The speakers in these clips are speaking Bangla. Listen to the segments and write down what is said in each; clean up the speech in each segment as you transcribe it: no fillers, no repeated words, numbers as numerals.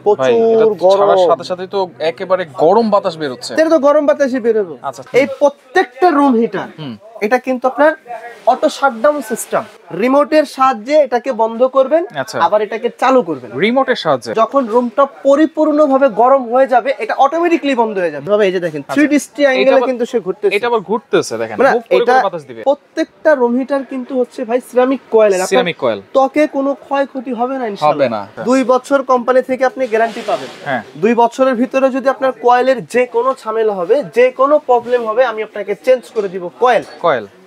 প্রচুর গরম, সাথে সাথে তো একেবারে গরম বাতাস বের হচ্ছে। এটা তো গরম বাতাসই বের হবে। আচ্ছা, এই প্রত্যেকটা রুম হিটার এটা কিন্তু আপনার অটো শাটডাউন সিস্টেম, রিমোটের সাহায্যে এটাকে বন্ধ করবেন, আবার এটাকে চালু করবেন রিমোটের সাহায্যে। যখন রুমটা পরিপূর্ণভাবে গরম হয়ে যাবে এটা অটোমেটিক্যালি বন্ধ হয়ে যাবে। এই যে দেখেন 360 অ্যাঙ্গেলে কিন্তু সে ঘুরতেছে, এটা আবার ঘুরতেছে দেখেন, মুভ করে করে বাতাস দিবে। প্রত্যেকটা রুম হিটার কিন্তু হচ্ছে ভাই সিরামিক কয়েলের, সিরামিক কয়েল, ত্বকে কোনো ক্ষয়ক্ষতি হবে না ইনশাআল্লাহ। হবে না। 2 বছর কোম্পানি থেকে আপনি গ্যারান্টি পাবেন। হ্যাঁ, 2 বছরের ভিতরে যদি আপনার কয়েলের যে কোনো ঝামেলা হবে, যে কোনো প্রবলেম হবে, আমি আপনাকে চেঞ্জ করে দিব কয়েল।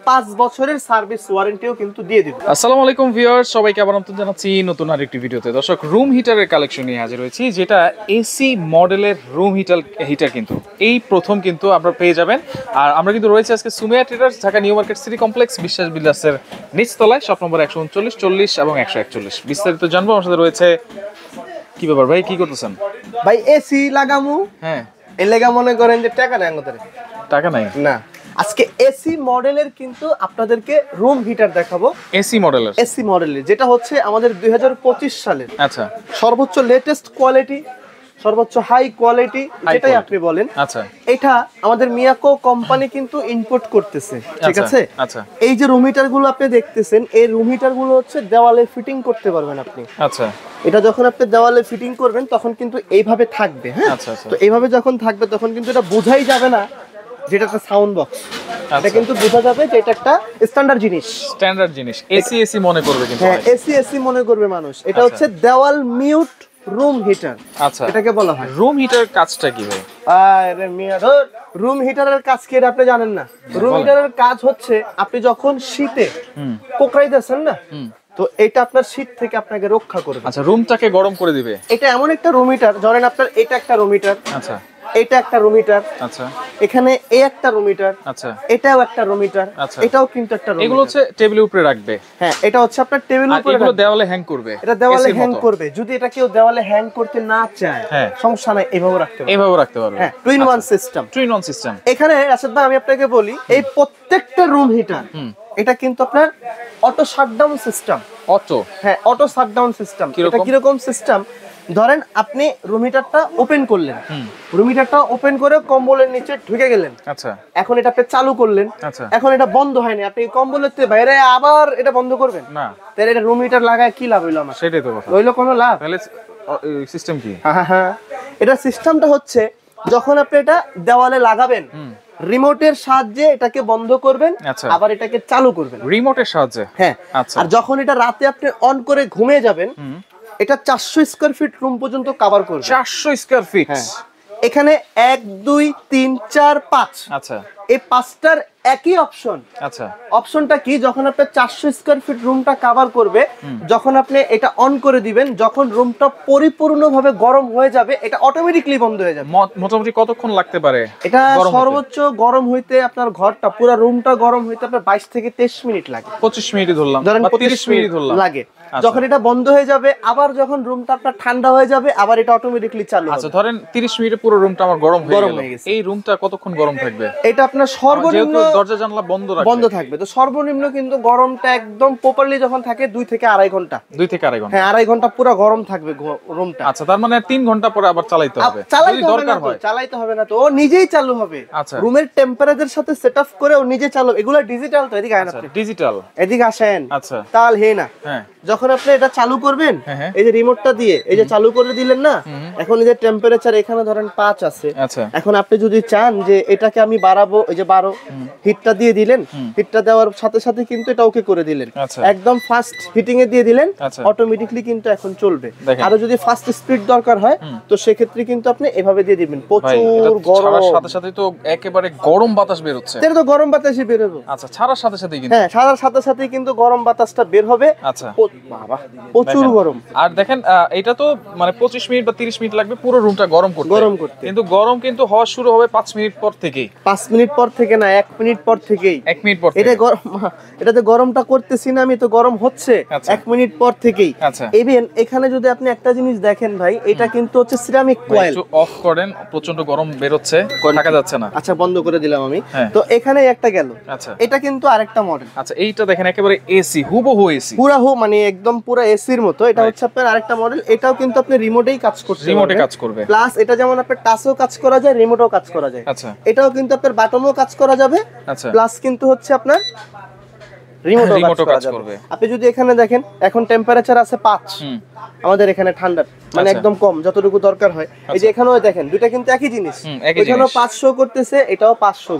5 বছরের সার্ভিস ওয়ারেন্টিও কিন্তু দিয়ে দিব। আসসালামু আলাইকুম ভিউয়ার্স, সবাইকে আবার আমন্ত্রণ জানাচ্ছি নতুন আরেকটি ভিডিওতে। দর্শক, রুম হিটারের কালেকশন নিয়ে হাজির হয়েছি, যেটা এসি মডেলের রুম হিটার কিন্তু এই প্রথম কিন্তু আপনারা পেয়ে যাবেন। আর আমরা কিন্তু রয়েছে আজকে Sumiya traders, Dhaka new market city complex, বিশ্বাস বিল্ডার্সের নিচতলায়, শপ নম্বর 139, 40 এবং 141। বিস্তারিত জানবো। আমার সাথে রয়েছে, কি ব্যাপার ভাই, কি করতেছেন? ভাই এসি লাগামু। হ্যাঁ, এই লাগা মনে করেন যে টাকা নাই আমাদের, টাকা নাই না। আজকে এসি মডেলের কিন্তু আপনাদেরকে রুম হিটার দেখাবো। এসি মডেলের যেটা হচ্ছে আমাদের 2025 সালের, আচ্ছা, সর্বোচ্চ লেটেস্ট কোয়ালিটি, সর্বোচ্চ হাই কোয়ালিটি যেটাই আপনি বলেন। আচ্ছা, এটা আমাদের মিয়াকো কোম্পানি কিন্তু ইম্পোর্ট করতেছে, ঠিক আছে? আচ্ছা, এই যে রুম হিটার গুলো আপনি দেখতেছেন, এই রুম হিটার গুলো হচ্ছে দেওয়ালে ফিটিং করতে পারবেন আপনি। আচ্ছা, এটা যখন আপনি দেওয়ালে ফিটিং করবেন তখন কিন্তু এইভাবে থাকবে। হ্যাঁ, তো এইভাবে যখন থাকবে তখন কিন্তু এটা বোঝাই যাবে না যেটা একটা সাউন্ড বক্স, এটা কিন্তু বোঝা যাবে যে এটা একটা স্ট্যান্ডার্ড জিনিস। এসি মনে করবে কিন্তু। হ্যাঁ, এসি মনে করবে মানুষ। এটা হচ্ছে দেওয়াল মিউট রুম হিটার। আচ্ছা, এটাকে বলা হয় রুম হিটারের কাজটা কি ভাই? আরে মিয়া ধর, রুম হিটারের কাজ কি আপনি জানেন না? রুম হিটারের কাজ হচ্ছে আপনি যখন শীতে কোকড়াইতেছেন না, তো এটা আপনার শীত থেকে আপনাকে রক্ষা করবে। আচ্ছা, রুমটাকে গরম করে দিবে। এটা এমন একটা রুম হিটার, ধরেন আপনার এটা একটা রুম হিটার, আচ্ছা, এটা একটা রুম হিটার, আচ্ছা, এখানে এই একটা রুম হিটার, আচ্ছা, এটাও একটা রুম হিটার, আচ্ছা, এটাও কিন্তু একটা রুম। এগুলো হচ্ছে টেবিলের উপরে রাখবে। হ্যাঁ, এটা হচ্ছে আপনার টেবিলের উপরে, এগুলো দেওয়ালে হ্যাং করবে। এটা দেওয়ালে হ্যাং করবে। যদি এটা কেউ দেওয়ালে হ্যাং করতে না চায়, সমস্যা নাই, এইভাবে রাখতে পারবে। হ্যাঁ, 2-in-1 সিস্টেম। এখানে রাশেদ ভাই আমি আপনাকে বলি, এই প্রত্যেকটা রুম হিটার এটা কিন্তু আপনার auto shutdown system. Auto shutdown system. এটা কি রকম সিস্টেম? ধরেন আপনি রুম হিটারটা ওপেন করলেন, রুম হিটারটা ওপেন করে কম্বলের নিচে ঢুকে গেলেন। আচ্ছা, এখন এটা আপনি চালু করলেন। আচ্ছা, এখন এটা বন্ধ হয়নি, আপনি কম্বলের থেকে বাইরে আবার এটা বন্ধ করবেন না? তাহলে এটা রুম হিটার লাগায় কি লাভ হইলো আমার? সেটাই তো কথা, হইলো কোনো লাভ? তাহলে সিস্টেম কি? হ্যাঁ, এটা সিস্টেমটা হচ্ছে যখন আপনি এটা দেওয়ালে লাগাবেন, রিমোটের সাহায্যে এটাকে বন্ধ করবেন, আবার এটাকে চালু করবেন রিমোটের সাহায্যে। হ্যাঁ, আর যখন এটা রাতে আপনি অন করে ঘুমিয়ে যাবেন, এটা 400 স্কয়ার ফিট রুম পর্যন্ত কভার করবে। 400 স্কয়ার ফিট। হ্যাঁ, এখানে 1 2 3 4 5, আচ্ছা, এই 5টার একই অপশন। আচ্ছা, অপশনটা কি? যখন আপনি 400 স্কয়ার ফিট রুমটা কভার করবে, যখন আপনি এটা অন করে দিবেন, যখন রুমটা পরিপূর্ণভাবে গরম হয়ে যাবে, এটা অটোমেটিক্যালি বন্ধ হয়ে যাবে। মোটামুটি কতক্ষণ লাগতে পারে এটা সর্বোচ্চ গরম হইতে? আপনার ঘরটা পুরো রুমটা গরম হইতে আপনার 22 থেকে 23 মিনিট লাগে। 25 মিনিট ধরলাম, বা 30 মিনিট ধরলাম লাগে। যখন এটা বন্ধ হয়ে যাবে, আবার যখন রুমটা আপনার ঠান্ডা হয়ে যাবে, আবার এটা অটোমেটিক্যালি চালু হবে। আচ্ছা, ধরেন 30 মিনিটে পুরো রুমটা আমার গরম হয়ে গেছে। এই রুমটা কতক্ষণ গরম থাকবে? এটা আপনার সর্বনিম্ন দরজা জানলা বন্ধ থাকবে, তো সর্বনিম্ন কিন্তু গরমটা একদম প্রপারলি যখন থাকে 2 থেকে আড়াই ঘন্টা। 2 থেকে আড়াই ঘন্টা। হ্যাঁ, আড়াই ঘন্টা পুরো গরম থাকবে রুমটা। আচ্ছা, তার মানে 3 ঘন্টা পরে আবার চালাইতে হবে। যদি দরকার হয় চালাইতে হবে না, তো ও নিজেই চালু হবে। আচ্ছা, রুমের টেম্পারেচারের সাথে সেটআপ করে ও নিজে চালু। এগুলা ডিজিটাল তো, এদিকে আসেন আপনি। ডিজিটাল, এদিকে আসেন। আচ্ছা, তাল হে না। হ্যাঁ, যখন আপনি এটা চালু করবেন, এই যে রিমোটটা দিয়ে এই যে চালু করে দিলেন না, এখন এই যে টেম্পারেচার এখানে ধরেন 5 আছে। আচ্ছা, এখন আপনি যদি চান যে এটাকে আমি বাড়াবো, এই যে 12 হিটটা দিয়ে দিলেন, হিটটা দেওয়ার সাথে সাথে কিন্তু এটা ওকে করে দিলেন, একদম ফাস্ট হিটিং এ দিয়ে দিলেন, অটোমেটিক্যালি কিন্তু এখন চলবে। আর যদি ফাস্ট স্পিড দরকার হয় তো সেক্ষেত্রে কিন্তু আপনি এভাবে দিয়ে দিবেন। প্রচুর গরম, ছাড়ার সাথে সাথে তো একেবারে গরম বাতাস বের হচ্ছে। এটা তো গরম বাতাসই বের হবে। আচ্ছা, ছাড়ার সাথে সাথে কিন্তু, হ্যাঁ, ছাড়ার সাথে সাথে কিন্তু গরম বাতাসটা বের হবে। আচ্ছা, বাবা প্রচুর গরম। আর দেখেন এটা তো মানে 25 মিনিট বা 30 মিনিট লাগবে পুরো রুমটা গরম করতে। কিন্তু গরম কিন্তু হওয়া শুরু হবে 5 মিনিট পর থেকেই। 5 মিনিট পর থেকে না, 1 মিনিট পর থেকেই। 1 মিনিট পর এটা গরম, এটাতে গরমটা করতেছি না আমি, তো গরম হচ্ছে 1 মিনিট পর থেকেই। আচ্ছা, ইভেন এখানে যদি আপনি একটা জিনিস দেখেন ভাই, এটা কিন্তু হচ্ছে সিরামিক কয়েল। একটু অফ করেন, প্রচন্ড গরম বের হচ্ছে, থাকা যাচ্ছে না। আচ্ছা, বন্ধ করে দিলাম আমি। তো এখানে একটা গেল। আচ্ছা, এটা কিন্তু আরেকটা মডেল। আচ্ছা, এইটা দেখেন একেবারে এসি, হুবহু এসি, পুরো মানে একদম পুরো এসির মতো। এটা হচ্ছে আপনার আরেকটা মডেল, এটাও কিন্তু আপনি রিমোটেই কাজ করতে রিমোটে কাজ করবে। প্লাস এটা যেমন আপনার টাচও কাজ করা যায়, রিমোটও কাজ করা যায়। আচ্ছা, এটাও কিন্তু আপনার বাটনও কাজ করা যাবে। আচ্ছা, প্লাস কিন্তু হচ্ছে আপনার রিমোটও কাজ করবে। আপনি যদি এখানে দেখেন এখন টেম্পারেচার আছে 5, আমাদের এখানে ঠান্ডা মানে একদম কম যতটুকু দরকার হয়। এই যে এখানেও দেখেন দুইটা কিন্তু একই জিনিস, এখানেও 500 করতেছে, এটাও 500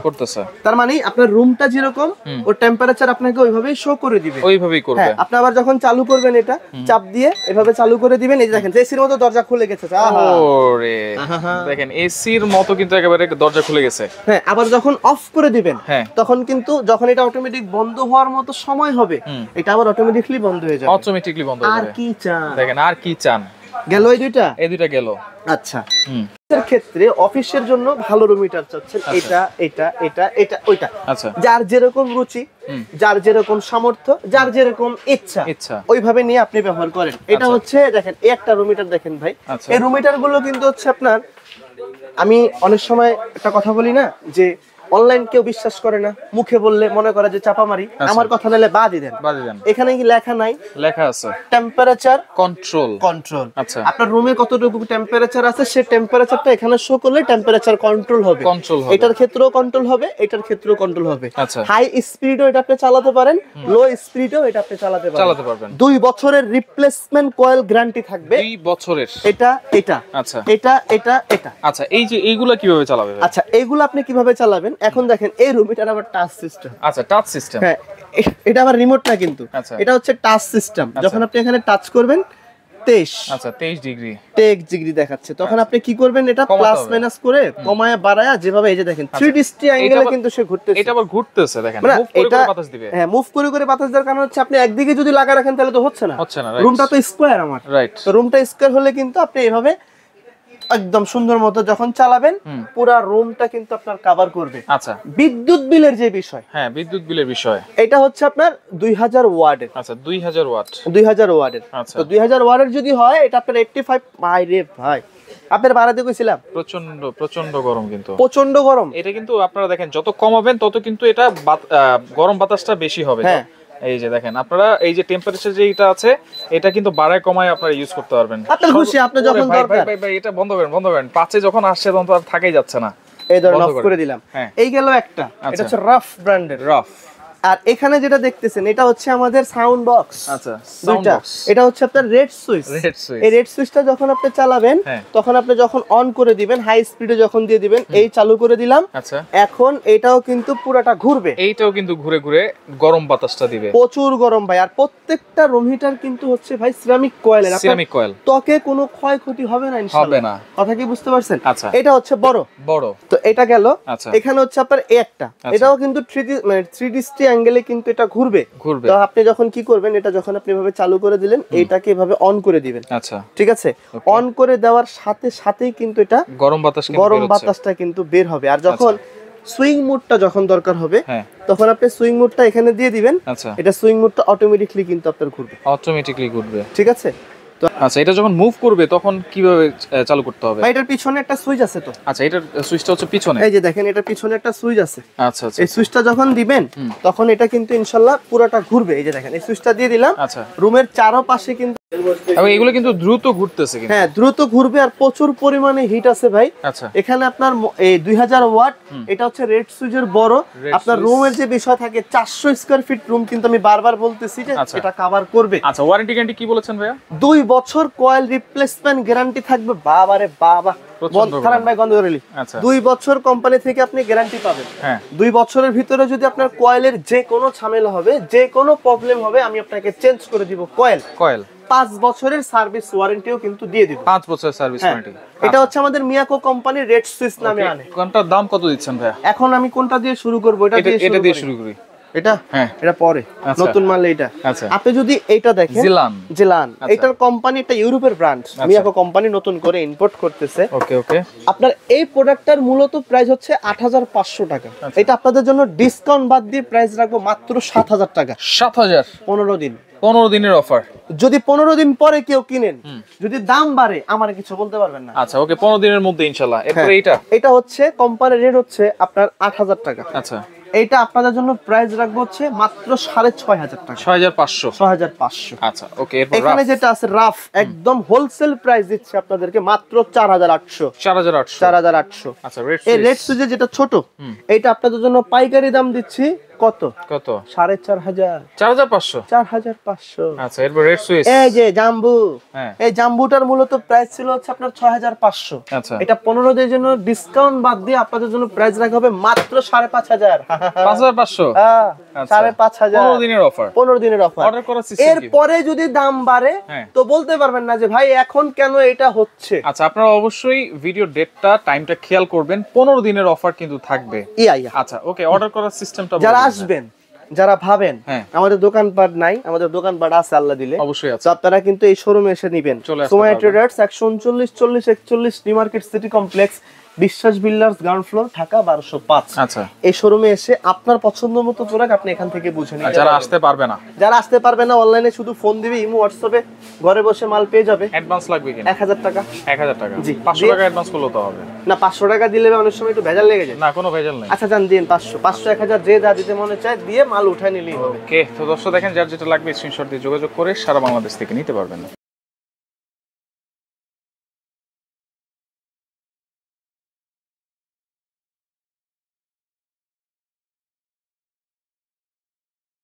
করতেছে। তার মানে আপনার রুমটা যেরকম ওর টেম্পারেচার আপনাকে ওইভাবেই শো করে দিবে, ওইভাবেই করবে। হ্যাঁ, আপনি আবার যখন চালু করবেন এটা চাপ দিয়ে এভাবে চালু করে দিবেন। এই যে দেখেন এসির মতো দরজা খুলে গেছে। ওরে দেখেন এসির মতো কিন্তু একেবারে দরজা খুলে গেছে। হ্যাঁ, আবার যখন অফ করে দিবেন তখন কিন্তু যখন এটা অটোমেটিক বন্ধ হওয়ার মতো সময় হবে এটা আবার অটোমেটিকলি বন্ধ হয়ে যাবে। অটোমেটিকলি বন্ধ হয়ে যাবে। আর কি চান দেখেন, আর কি চান? গেল এই দুইটা গেল। আচ্ছা, এর ক্ষেত্রে অফিসের জন্য ভালো রুম হিটার চাচ্ছেন, এটা এটা এটা এটা ওইটা। আচ্ছা, যার যেরকম রুচি, যার যেরকম সামর্থ্য, যার যেরকম ইচ্ছা ওইভাবে নিয়ে আপনি ব্যবহার করেন। এটা হচ্ছে দেখেন এই একটা রুম হিটার দেখেন ভাই, এই রুম হিটার গুলো কিন্তু হচ্ছে আপনার, আমি অনেক সময় একটা কথা বলি না যে অনলাইন কেউ বিশ্বাস করে না, মুখে বললে মনে করে যে চাপা মারি, আমার কথা নিলে বাদই দেন। এখানে কি লেখা নাই? লেখা আছে টেম্পারেচার কন্ট্রোল। আচ্ছা, আপনার রুমে কতটুকু টেম্পারেচার আছে সেই টেম্পারেচারটা এখানে শো করলে টেম্পারেচার কন্ট্রোল হবে। এটার ক্ষেত্রেও কন্ট্রোল হবে, এটার ক্ষেত্রেও কন্ট্রোল হবে। হাই স্পিডও এটা আপনি চালাতে পারেন, লো স্পিডও এটা আপনি চালাতে পারবেন। 2 বছরের রিপ্লেসমেন্ট কয়েল গ্যারান্টি থাকবে। 2 বছরের। এটা আচ্ছা, এটা আচ্ছা, এই যে এইগুলা কিভাবে চালাবে? আচ্ছা, এইগুলো আপনি কিভাবে চালাবেন এখন দেখেন। এই রুম এটার আবার টাচ সিস্টেম। আচ্ছা, টাচ সিস্টেম। হ্যাঁ, এটা আবার রিমোট না কিন্তু, এটা হচ্ছে টাচ সিস্টেম। যখন আপনি এখানে টাচ করবেন 23, আচ্ছা 23 ডিগ্রি দেখাচ্ছে, তখন আপনি কি করবেন এটা প্লাস মাইনাস করে কমায় বাড়ায়া যেভাবে এই যে দেখেন 360 অ্যাঙ্গেলে কিন্তু সে ঘুরতেছে। এটা আবার ঘুরতেছে দেখেন, মুভ করে বাতাস দিবে। হ্যাঁ, মুভ করে বাতাস দেওয়ার কারণ হচ্ছে আপনি একদিকে যদি লাগা রাখেন তাহলে তো হচ্ছে না। রুমটা তো স্কয়ার আমার, রাইট? তো রুমটা স্কয়ার হলে কিন্তু আপনি এইভাবে একদম সুন্দর মতো যখন চালাবেন পুরো রুমটা কিন্তু আপনার কভার করবে। আচ্ছা, বিদ্যুৎ বিলের যে বিষয়, হ্যাঁ বিদ্যুৎ বিলের বিষয়, এটা হচ্ছে আপনার 2000 ওয়াটের। আচ্ছা, 2000 ওয়াট। তো 2000 ওয়াটের যদি হয় এটা আপনার 85। ভাই আপনার বাড়াতে কইছিলাম প্রচন্ড গরম, কিন্তু প্রচন্ড গরম। এটা কিন্তু আপনারা দেখেন যত কমাবেন তত কিন্তু এটা গরম বাতাসটা বেশি হবে। হ্যাঁ, এই যে দেখেন আপনারা এই যে টেম্পারেচার যেটা আছে এটা কিন্তু বাড়ায় কমায় আপনারা ইউজ করতে পারবেন। আপনার খুশি, আপনি যখন দরকার। ভাই এটা বন্ধ করেন। পাঁচে যখন আসছে তখন তো আর থাকাই যাচ্ছে না। এই ধরুন অফ করে দিলাম। এই গেল একটা, এটা হচ্ছে রাফ ব্র্যান্ডের। আর এখানে যেটা দেখতেছেন এটা হচ্ছে আমাদের সাউন্ড বক্স। আচ্ছা, সাউন্ড বক্স। এটা হচ্ছে আপনার রেড সুইচ। এই রেড সুইচটা যখন আপনি চালাবেন তখন আপনি যখন অন করে দিবেন, হাই স্পিডে যখন দিয়ে দিবেন, এই চালু করে দিলাম। আচ্ছা, এখন এটাও কিন্তু পুরোটা ঘুরবে। এইটাও কিন্তু ঘুরে ঘুরে গরম বাতাসটা দিবে। প্রচুর গরম ভাই। আর প্রত্যেকটা রুম হিটার কিন্তু হচ্ছে ভাই সিরামিক কয়েলের। সিরামিক কয়েল, ত্বকে কোনো ক্ষয়ক্ষতি হবে না ইনশাআল্লাহ। হবে না। কথা কি বুঝতে পারছেন? আচ্ছা, এটা হচ্ছে বড়। তো এটা গেল। এখানে হচ্ছে আপনার একটা, এটাও কিন্তু 360 অ্যাঙ্গেলে কিন্তু এটা ঘুরবে। তো আপনি যখন কি করবেন, এটা যখন আপনি এভাবে চালু করে দিলেন, এইটাকে এভাবে অন করে দিবেন। আচ্ছা, ঠিক আছে। অন করে দেওয়ার সাথে সাথেই কিন্তু এটা গরম বাতাসটা কিন্তু বের হবে। আর যখন সুইং মোডটা যখন দরকার হবে তখন আপনি সুইং মোডটা এখানে দিয়ে দিবেন। এটা সুইং মোডটা অটোমেটিক্যালি কিন্তু আপনার ঘুরবে। ঠিক আছে। আচ্ছা, এটা যখন মুভ করবে তখন কিভাবে চালু করতে হবে? এটার পিছনে একটা সুইচ আছে তো। আচ্ছা, এটার সুইচটা হচ্ছে পিছনে। এই যে দেখেন এটার পিছনে একটা সুইচ আছে। আচ্ছা আচ্ছা, এই সুইচটা যখন দিবেন তখন এটা কিন্তু ইনশাআল্লাহ পুরোটা ঘুরবে। এই যে দেখেন এই সুইচটা দিয়ে দিলাম। আচ্ছা, রুমের চারপাশে কিন্তু এগুলো কিন্তু দ্রুত ঘুরতেছে। হ্যাঁ, দ্রুত ঘুরবে আর প্রচুর পরিমাণে হিট আছে ভাই। আচ্ছা, এখানে আপনার এই 2000 ওয়াট, এটা হচ্ছে রেড সুইচের বড়। আপনার রুমের যে বিষয় থাকে 400 স্কয়ার ফিট রুম কিন্তু আমি বারবার বলতেছি যে এটা কভার করবে। আচ্ছা, ওয়ারেন্টি গ্যারান্টি কি বলেছেন ভাইয়া? 2 বছর কয়েল রিপ্লেসমেন্ট গ্যারান্টি থাকবে। বাবারে বাবা, ভাই গন্ধ করেলি। 2 বছর কোম্পানি থেকে আপনি গ্যারান্টি পাবেন। হ্যাঁ, 2 বছরের ভিতরে যদি আপনার কয়েলের যে কোনো ঝামেলা হবে, যে কোনো প্রবলেম হবে, আমি আপনাকে চেঞ্জ করে দিব কয়েল। 5 বছরের সার্ভিস ওয়ারেন্টিও কিন্তু দিয়ে দিব। 5 বছরের সার্ভিস ওয়ারেন্টি। এটা হচ্ছে আমাদের মিয়াকো কোম্পানির রেড সুইচ নামে আনে। কোনটার দাম কত দিচ্ছেন ভাইয়া? এখন আমি কোনটা দিয়ে শুরু করব? এটা দিয়ে শুরু করি। এটা হ্যাঁ, এটা পরে নতুন মাল এটা। আচ্ছা, আপনি যদি এটা দেখেন জিলান, এটার কোম্পানি একটা ইউরোপের ব্র্যান্ড, মিয়াকো কোম্পানি নতুন করে ইম্পোর্ট করতেছে। ওকে। আপনার এই প্রোডাক্টটার মূলত প্রাইস হচ্ছে 8500 টাকা। এটা আপনাদের জন্য ডিসকাউন্ট বাদ দিয়ে প্রাইস রাখবো মাত্র 7000 টাকা। 7000 15 দিনের অফার। যদি 15 দিন পরে কেউ কিনেন, যদি দাম বাড়ে আমার কিছু বলতে পারবেন না। আচ্ছা, ওকে, 15 দিনের মধ্যে ইনশাআল্লাহ। এরপর এটা হচ্ছে কোম্পানির রেট হচ্ছে আপনার 8000 টাকা। আচ্ছা, এইটা আপনাদের জন্য প্রাইস রাখবো হচ্ছে মাত্র 6500 টাকা। 6500। 6500। আচ্ছা ওকে। এরপর এখানে যেটা আছে রাফ একদম হোলসেল প্রাইস দিচ্ছে আপনাদেরকে মাত্র 4800। 4800। 4800। আচ্ছা রেড এই রেড সুইচে যেটা ছোট এইটা আপনাদের জন্য পাইকারি দাম দিচ্ছি কত? 4500। 4500। 4500। আচ্ছা এরপর রেড সুইচ। এই যে জাম্বু, হ্যাঁ এই জাম্বুটার মূলত প্রাইস ছিল হচ্ছে আপনার 6500। আচ্ছা এটা 15 দিনের জন্য ডিসকাউন্ট বাদ দিয়ে আপনাদের জন্য প্রাইস রাখা হবে মাত্র 5500। 5500। হ্যাঁ আচ্ছা 5500। 15 দিনের অফার। 15 দিনের অফার। অর্ডার করার সিস্টেম এরপরে যদি দাম বাড়ে হ্যাঁ। তো বলতে পারবেন না যে ভাই এখন কেন এটা হচ্ছে। আচ্ছা আপনারা অবশ্যই ভিডিও ডেটটা টাইমটা খেয়াল করবেন, 15 দিনের অফার কিন্তু থাকবে। ইয়া আচ্ছা ওকে। অর্ডার করার সিস্টেমটা যারা আসবেন, যারা ভাবেন হ্যাঁ। আমাদের দোকানপাট নাই, আমাদের দোকানপাট আছে আল্লাহ দিলে, অবশ্যই আছে। তো আপনারা কিন্তু এই শোরুমে এসে নেবেন। চলে আসতে সোমাই পারবেন। Traders 139 40 41 new market city complex, বিশ্বাস বিল্ডার্স, গ্রাউন্ড ফ্লোর, ঢাকা 1205। আচ্ছা এই শোরুমে এসে আপনার পছন্দ মতো প্রোডাক্ট আপনি এখান থেকে বুঝে নিন। যারা আসতে পারবে না, যারা আসতে পারবে না অনলাইনে শুধু ফোন দিবে, ইমো হোয়াটসঅ্যাপে ঘরে বসে মাল পেয়ে যাবে। অ্যাডভান্স লাগবে কিনা? 1000 টাকা। 1000 টাকা। জি। 500 টাকা অ্যাডভান্স করলে তো হবে না 500 টাকা দিলে অনেক সময় একটু ভেজাল লেগে যায়। না, কোনো ভেজাল নেই। আচ্ছা জান দিন 500 500 1000 যে যা দিতে মনে চায় দিয়ে মাল উঠায় নিলেই হবে। ওকে তো দর্শক দেখেন, যার যেটা লাগবে স্ক্রিনশট দিয়ে যোগাযোগ করে সারা বাংলাদেশ থেকে নিতে পারবেন।